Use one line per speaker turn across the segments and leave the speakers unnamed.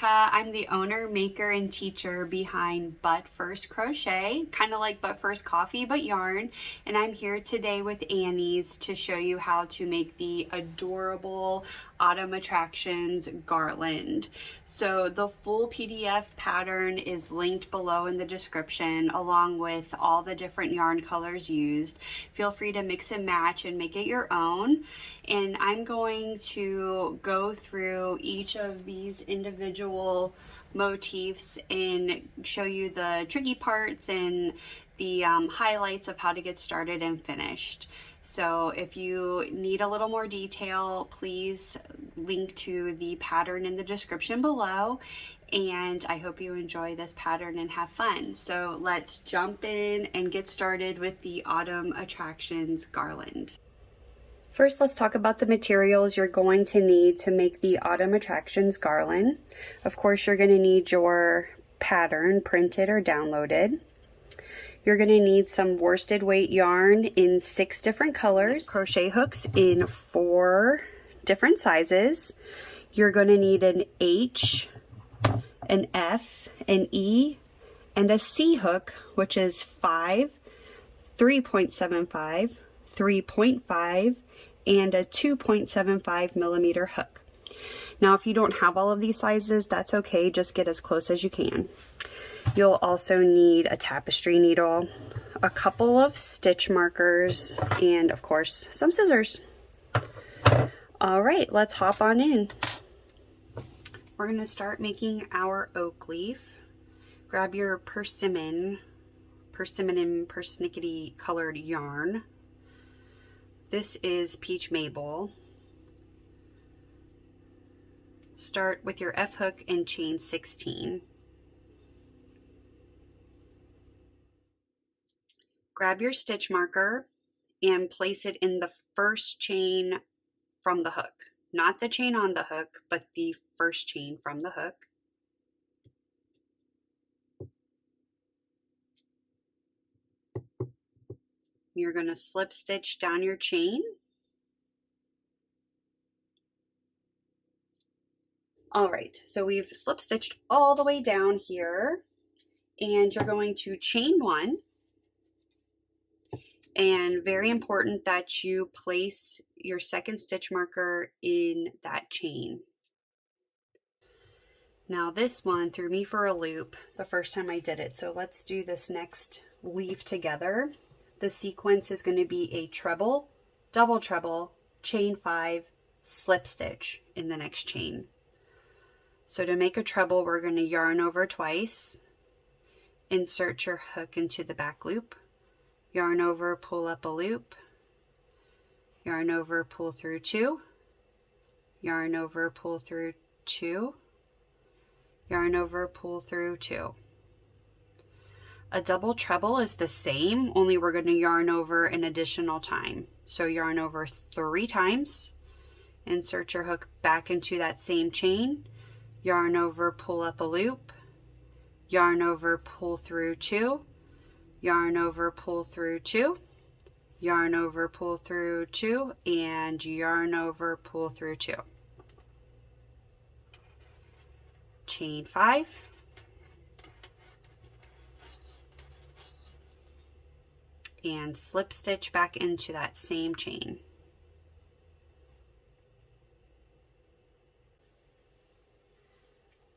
Jessica. I'm the owner, maker, and teacher behind But First Crochet, kind of like But First Coffee, but yarn. And I'm here today with Annie's to show you how to make the adorable Autumn Attractions Garland. So the full PDF pattern is linked below in the description, along with all the different yarn colors used. Feel free to mix and match and make it your own. And I'm going to go through each of these individual motifs and show you the tricky parts and the highlights of how to get started and finished. So if you need a little more detail, please link to the pattern in the description below. And I hope you enjoy this pattern and have fun. So let's jump in and get started with the Autumn Attractions Garland. First, let's talk about the materials you're going to need to make the Autumn Attractions Garland. Of course, you're going to need your pattern printed or downloaded. You're going to need some worsted weight yarn in 6 different colors, crochet hooks in 4 different sizes. You're going to need an H, an F, an E, and a C hook, which is 5, 3.75, 3.5, and a 2.75 millimeter hook. Now, if you don't have all of these sizes, that's okay. Just get as close as you can. You'll also need a tapestry needle, a couple of stitch markers, and of course, some scissors. All right, let's hop on in. We're going to start making our oak leaf. Grab your persimmon and persnickety colored yarn. This is Peach Maple. Start with your F hook and chain 16. Grab your stitch marker and place it in the first chain from the hook. Not the chain on the hook, but the first chain from the hook. You're going to slip stitch down your chain. All right, so we've slip stitched all the way down here, and you're going to chain 1. And very important that you place your second stitch marker in that chain. Now this one threw me for a loop the first time I did it, so let's do this next leaf together. The sequence is going to be a treble, double treble, chain 5, slip stitch in the next chain. So to make a treble, we're going to yarn over twice, insert your hook into the back loop, yarn over, pull up a loop, yarn over, pull through 2, yarn over, pull through 2, yarn over, pull through 2. A double treble is the same, only we're going to yarn over an additional time. So yarn over 3 times, insert your hook back into that same chain, yarn over, pull up a loop, yarn over, pull through 2, yarn over, pull through 2, yarn over, pull through 2, and yarn over, pull through 2. Chain 5. And slip stitch back into that same chain.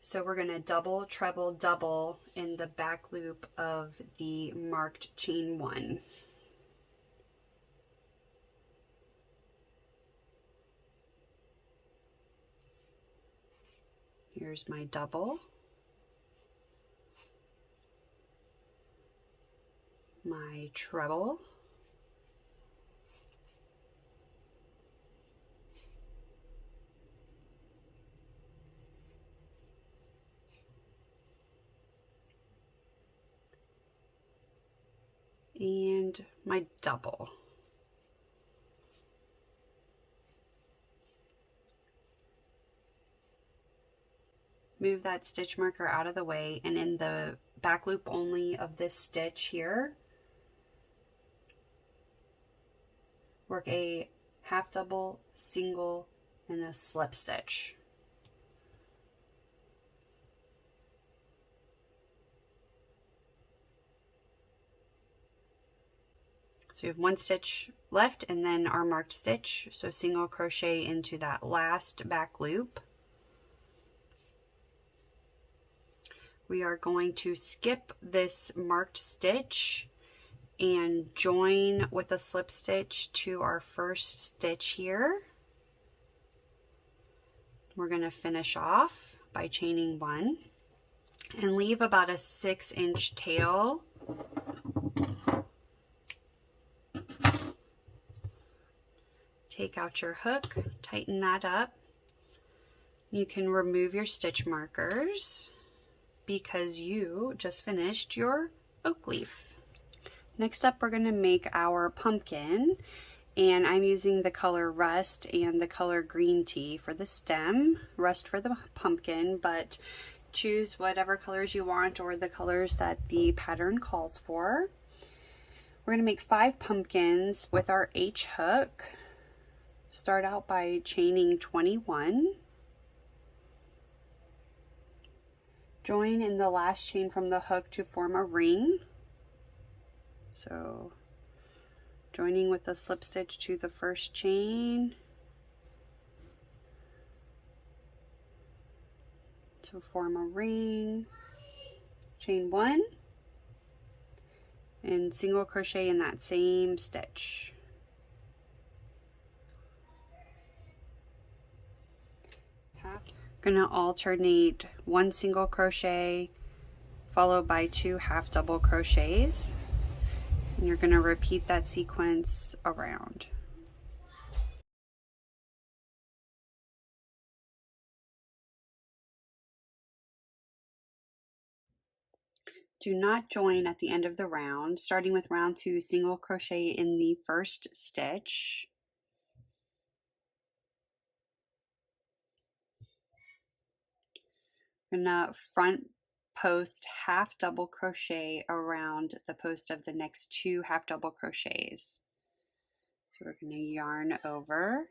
So we're going to double, treble, double in the back loop of the marked chain 1. Here's my double, my treble, and my double. Move that stitch marker out of the way, and in the back loop only of this stitch here, work a half double, single, and a slip stitch. So you have 1 stitch left and then our marked stitch. So single crochet into that last back loop. We are going to skip this marked stitch and join with a slip stitch to our first stitch here. We're going to finish off by chaining 1 and leave about a 6-inch tail. Take out your hook, tighten that up. You can remove your stitch markers because you just finished your oak leaf. Next up, we're going to make our pumpkin, and I'm using the color Rust and the color Green Tea for the stem, Rust for the pumpkin, but choose whatever colors you want or the colors that the pattern calls for. We're going to make 5 pumpkins with our H hook. Start out by chaining 21. Join in the last chain from the hook to form a ring. So joining with a slip stitch to the first chain to form a ring, chain 1 and single crochet in that same stitch. Going to alternate 1 single crochet followed by 2 half double crochets, and you're going to repeat that sequence around. Do not join at the end of the round. Starting with round 2, single crochet in the first stitch. We're gonna front post half double crochet around the post of the next 2 half double crochets. So we're going to yarn over,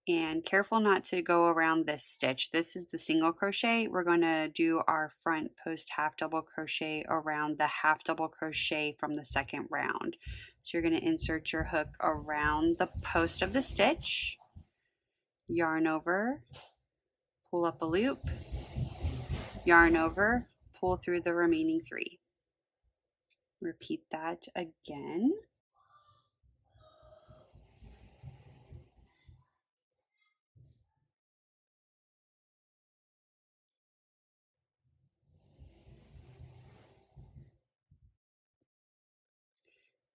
and careful not to go around this stitch. This is the single crochet. We're going to do our front post half double crochet around the half double crochet from the second round. So you're going to insert your hook around the post of the stitch, yarn over, pull up a loop, yarn over, pull through the remaining 3. Repeat that again.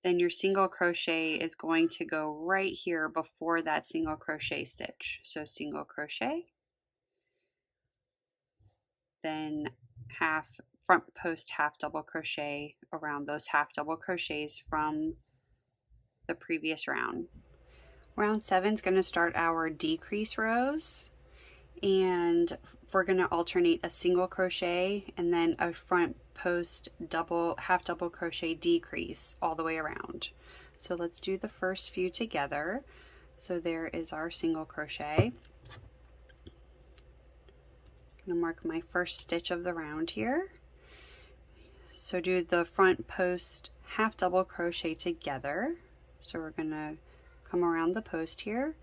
Then your single crochet is going to go right here before that single crochet stitch. So single crochet, then front post half double crochet around those half double crochets from the previous round. Round 7 is going to start our decrease rows, and we're going to alternate a single crochet and then a front post half double crochet decrease all the way around. So let's do the first few together. So there is our single crochet. I'm going to mark my first stitch of the round here. So do the front post half double crochet together. So we're going to come around the post here,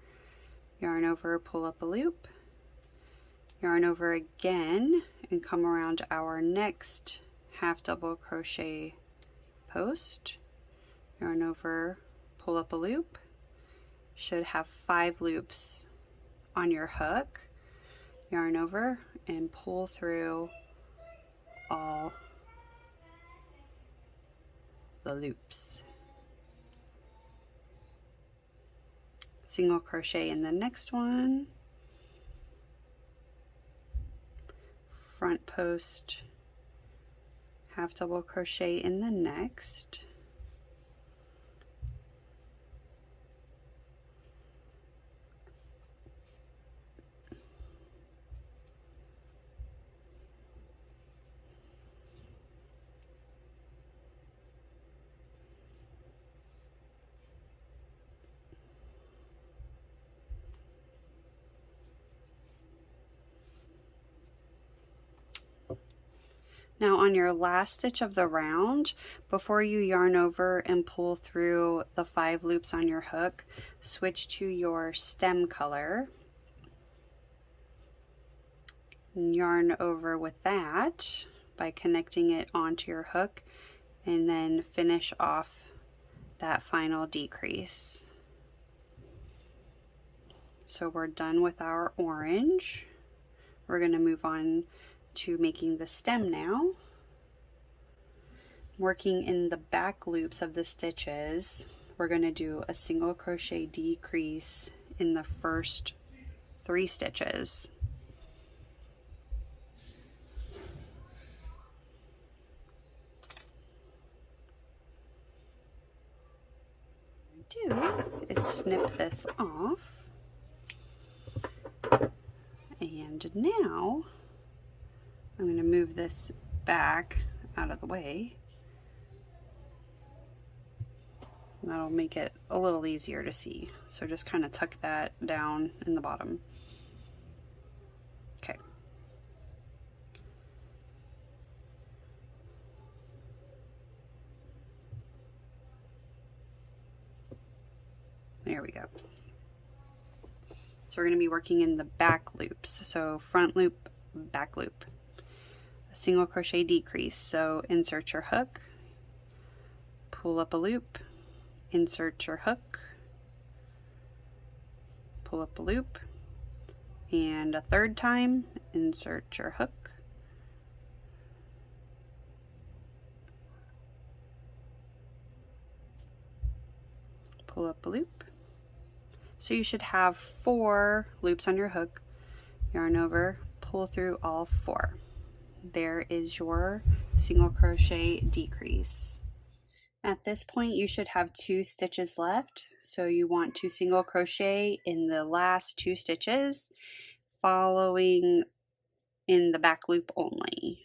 yarn over, pull up a loop, yarn over again, and come around our next half double crochet post, yarn over, pull up a loop. Should have 5 loops on your hook, yarn over and pull through all the loops. Single crochet in the next one, front post half double crochet in the next, Now on your last stitch of the round, before you yarn over and pull through the 5 loops on your hook, switch to your stem color and yarn over with that by connecting it onto your hook, and then finish off that final decrease. So we're done with our orange. We're going to move on to making the stem now. Working in the back loops of the stitches, we're going to do a single crochet decrease in the first 3 stitches. What I do is snip this off, and now I'm going to move this back out of the way. That'll make it a little easier to see. So just kind of tuck that down in the bottom. Okay. There we go. So we're going to be working in the back loops. So front loop, back loop. A single crochet decrease. So insert your hook, pull up a loop, insert your hook, pull up a loop, and a third time, insert your hook, pull up a loop. So you should have 4 loops on your hook, yarn over, pull through all 4. There is your single crochet decrease. At this point you should have 2 stitches left, so you want to single crochet in the last 2 stitches, following in the back loop only.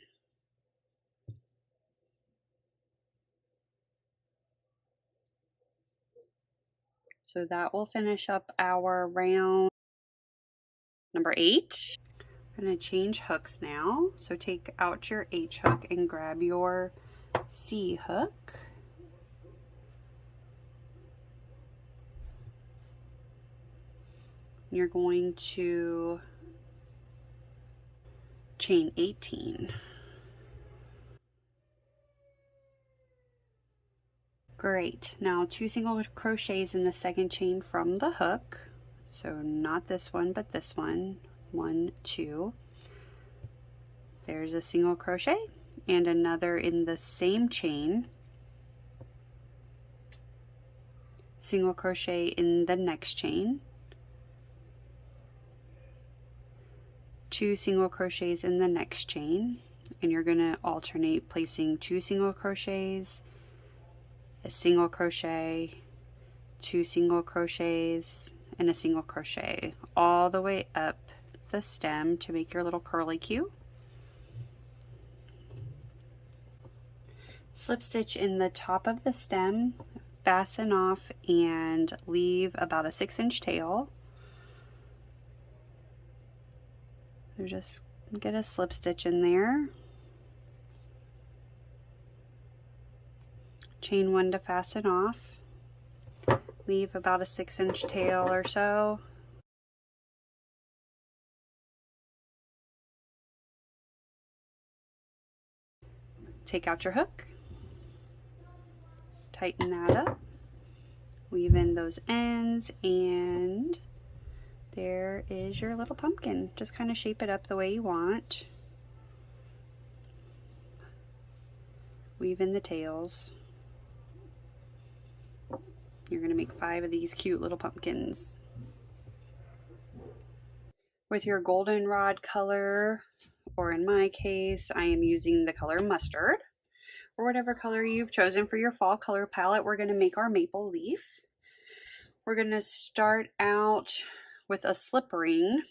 So that will finish up our round number 8. I'm going to change hooks now, so take out your H hook and grab your C hook. You're going to chain 18. Great. Now 2 single crochets in the second chain from the hook. So not this one, but this one. 1, 2. There's a single crochet and another in the same chain. Single crochet in the next chain. 2 single crochets in the next chain, and you're going to alternate placing 2 single crochets, a single crochet, 2 single crochets, and a single crochet all the way up the stem to make your little curly Q. Slip stitch in the top of the stem, fasten off, and leave about a 6-inch tail. So just get a slip stitch in there. Chain 1 to fasten off. Leave about a 6-inch tail or so. Take out your hook. Tighten that up. Weave in those ends, and there is your little pumpkin. Just kind of shape it up the way you want. Weave in the tails. You're going to make 5 of these cute little pumpkins. With your goldenrod color, or in my case, I am using the color mustard, or whatever color you've chosen for your fall color palette, we're going to make our maple leaf. We're going to start out with a slip ring,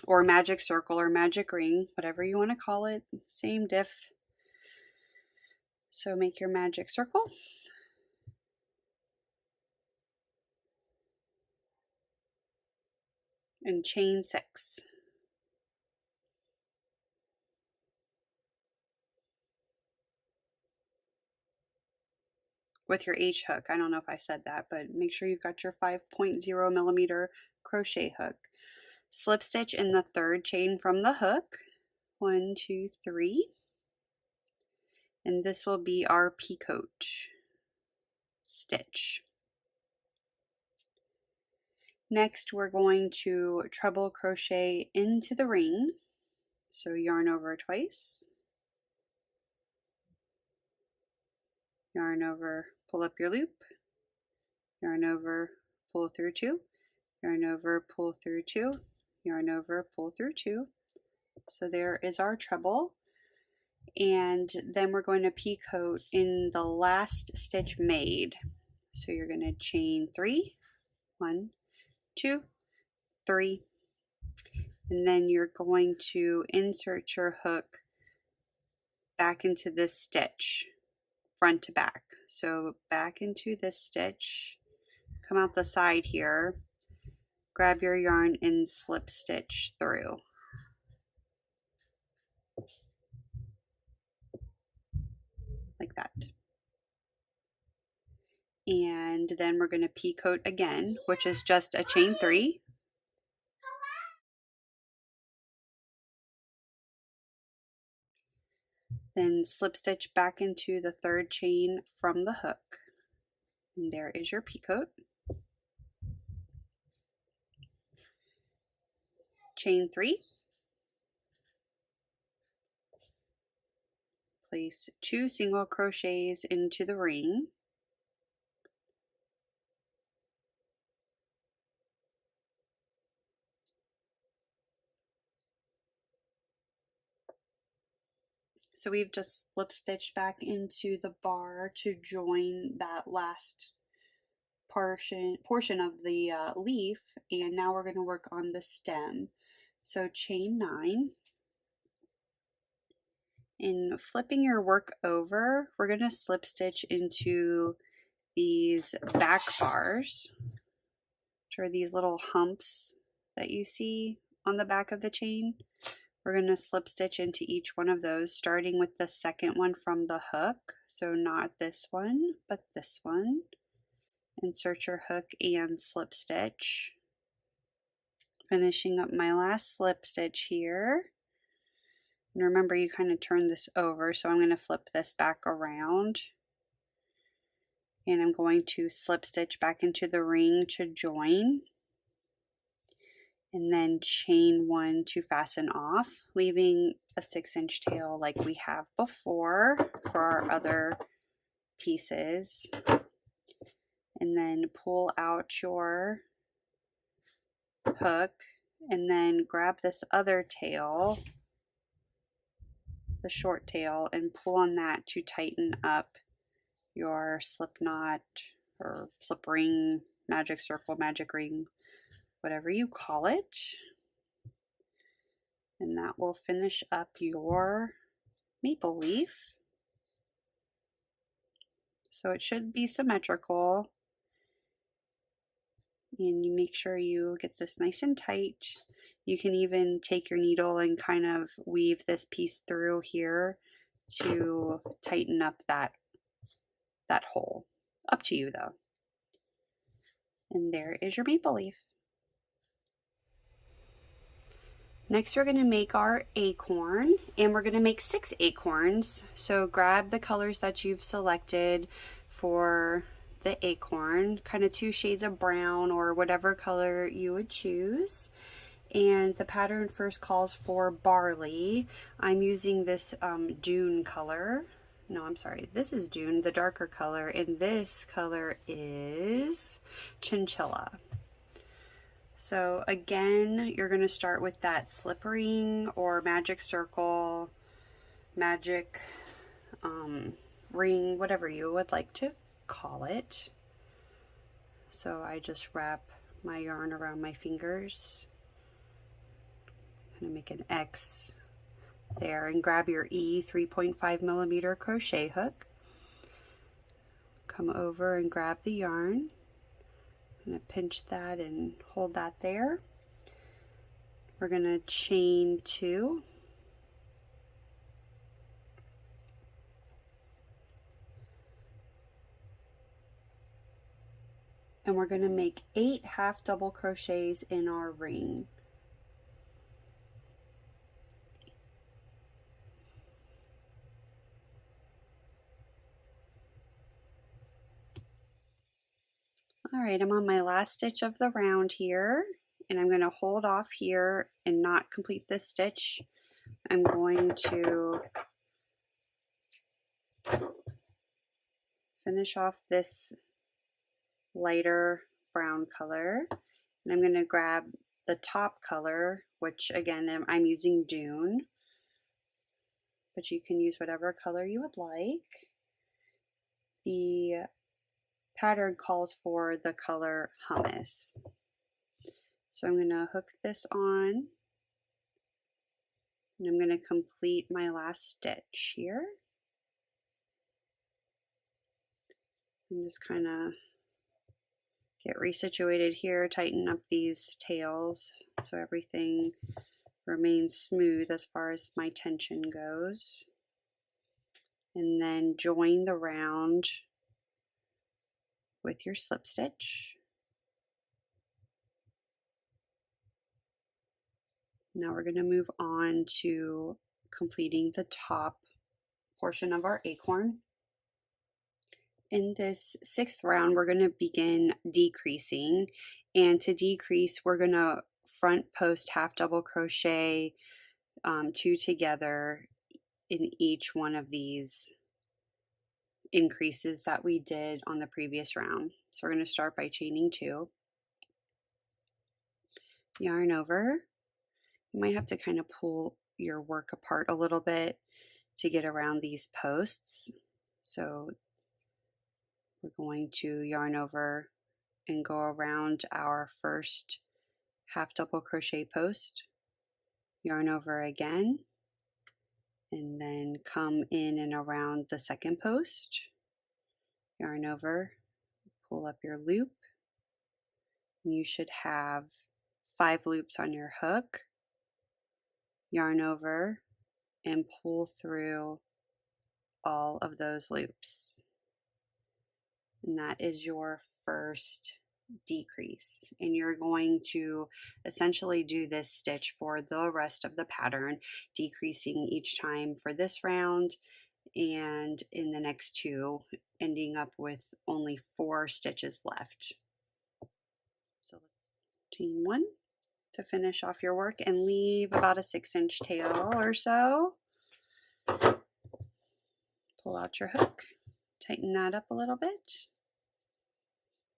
or magic circle, or magic ring, whatever you want to call it, same diff. So make your magic circle. And chain 6. with your H hook. I don't know if I said that, but make sure you've got your 5.0 millimeter crochet hook. Slip stitch in the third chain from the hook. 1, 2, 3. And this will be our peacoat stitch. Next, we're going to treble crochet into the ring. So yarn over twice, yarn over, pull up your loop, yarn over, pull through 2, yarn over, pull through 2, yarn over, pull through 2. So there is our treble. And then we're going to peacoat in the last stitch made. So you're going to chain 3, 1, 2, 3, and then you're going to insert your hook back into this stitch, front to back. So back into this stitch, come out the side here, grab your yarn and slip stitch through. Like that. And then we're going to peacoat again, which is just a chain 3. Then slip stitch back into the third chain from the hook. And there is your peacoat. Chain 3. Place 2 single crochets into the ring. So we've just slip stitched back into the bar to join that last portion of the leaf, and now we're going to work on the stem. So chain 9. In flipping your work over, we're going to slip stitch into these back bars, which are these little humps that you see on the back of the chain. We're going to slip stitch into each one of those, starting with the second one from the hook. So not this one, but this one. Insert your hook and slip stitch. Finishing up my last slip stitch here. And remember, you kind of turn this over, so I'm going to flip this back around. And I'm going to slip stitch back into the ring to join. And then chain 1 to fasten off, leaving a 6-inch tail like we have before for our other pieces. And then pull out your hook and then grab this other tail, the short tail, and pull on that to tighten up your slip knot or slip ring, magic circle, magic ring, whatever you call it. And that will finish up your maple leaf. So it should be symmetrical. And you make sure you get this nice and tight. You can even take your needle and kind of weave this piece through here to tighten up that hole. Up to you though. And there is your maple leaf. Next we're going to make our acorn, and we're going to make 6 acorns. So grab the colors that you've selected for the acorn, kind of 2 shades of brown or whatever color you would choose. And the pattern first calls for barley. I'm using this June color. No, I'm sorry, this is June, the darker color, and this color is chinchilla. So again, you're going to start with that slip ring or magic circle, magic ring, whatever you would like to call it. So I just wrap my yarn around my fingers. I'm going to make an X there and grab your E 3.5 millimeter crochet hook. Come over and grab the yarn. I'm going to pinch that and hold that there. We're going to chain 2. and we're going to make 8 half double crochets in our ring. All right, I'm on my last stitch of the round here, and I'm going to hold off here and not complete this stitch. I'm going to finish off this lighter brown color, and I'm going to grab the top color, which again I'm using Dune, but you can use whatever color you would like. The pattern calls for the color hummus. So I'm going to hook this on, and I'm going to complete my last stitch here. And just kind of get resituated here, tighten up these tails so everything remains smooth as far as my tension goes. And then join the round with your slip stitch. Now we're going to move on to completing the top portion of our acorn. In this 6th round, we're going to begin decreasing, and to decrease, we're going to front post half double crochet 2 together in each one of these increases that we did on the previous round. So we're going to start by chaining 2, yarn over. You might have to kind of pull your work apart a little bit to get around these posts. So we're going to yarn over and go around our first half double crochet post, yarn over again, and then come in and around the second post, yarn over, pull up your loop, and you should have 5 loops on your hook, yarn over, and pull through all of those loops. And that is your first decrease, and you're going to essentially do this stitch for the rest of the pattern, decreasing each time for this round and in the next 2, ending up with only 4 stitches left. So chain 1 to finish off your work and leave about a 6-inch tail or so. Pull out your hook, tighten that up a little bit.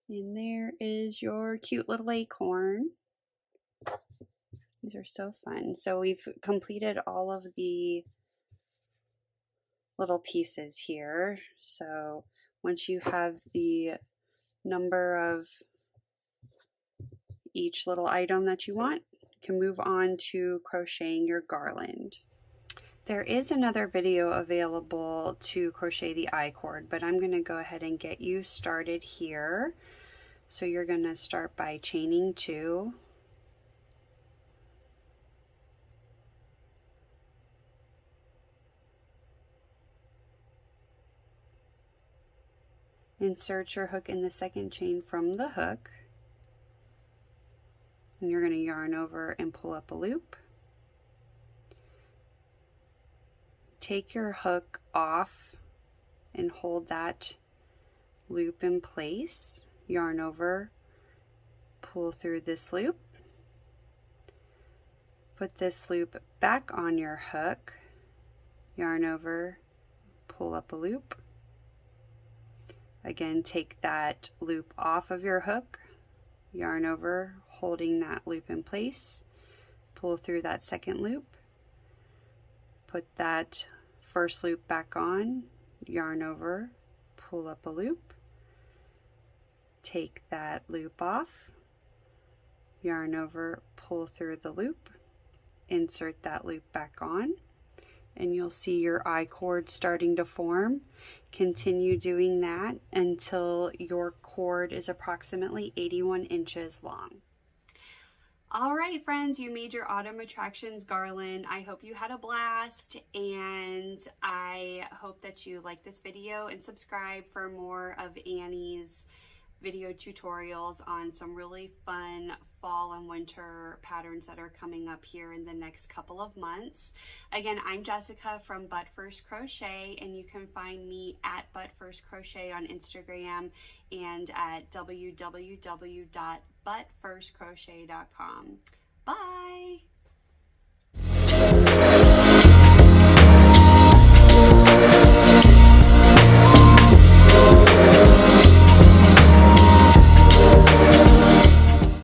And there is your cute little acorn. These are so fun. So we've completed all of the little pieces here. So once you have the number of each little item that you want, you can move on to crocheting your garland. There is another video available to crochet the I-cord, but I'm going to go ahead and get you started here. So you're going to start by chaining 2. Insert your hook in the second chain from the hook. And you're going to yarn over and pull up a loop. Take your hook off and hold that loop in place. Yarn over, pull through this loop, put this loop back on your hook, yarn over, pull up a loop. Again, take that loop off of your hook, yarn over, holding that loop in place, pull through that second loop, put that first loop back on, yarn over, pull up a loop, take that loop off, yarn over, pull through the loop, insert that loop back on, and you'll see your I-cord starting to form. Continue doing that until your cord is approximately 81 inches long. All right, friends, you made your Autumn Attractions garland. I hope you had a blast, and I hope that you like this video and subscribe for more of Annie's video tutorials on some really fun fall and winter patterns that are coming up here in the next couple of months. Again, I'm Jessica from But First Crochet, and you can find me at But First Crochet on Instagram and at www.butfirstcrochet.com. Bye!